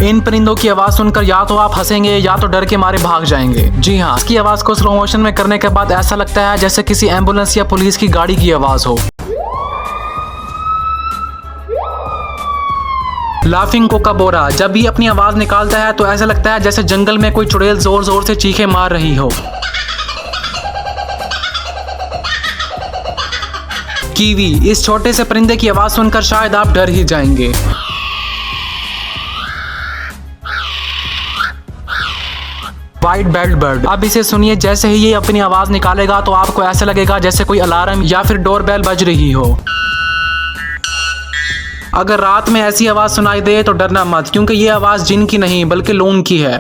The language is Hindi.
इन परिंदों की आवाज सुनकर या तो आप हंसेंगे या तो डर के मारे भाग जाएंगे। जी हाँ, इसकी आवाज को स्लो मोशन में करने के बाद ऐसा लगता है जैसे किसी एम्बुलेंस या पुलिस की गाड़ी की आवाज हो। लाफिंग कोकाबोरा जब भी अपनी आवाज निकालता है तो ऐसा लगता है जैसे जंगल में कोई चुड़ैल जोर जोर से चीखें मार रही हो। कीवी, इस छोटे से परिंदे की आवाज सुनकर शायद आप डर ही जाएंगे। व्हाइट बेल्ट बर्ड, अब इसे सुनिए, जैसे ही ये अपनी आवाज निकालेगा तो आपको ऐसा लगेगा जैसे कोई अलार्म या फिर डोरबेल बज रही हो। अगर रात में ऐसी आवाज सुनाई दे तो डरना मत, क्योंकि ये आवाज जिन की नहीं बल्कि लोन की है।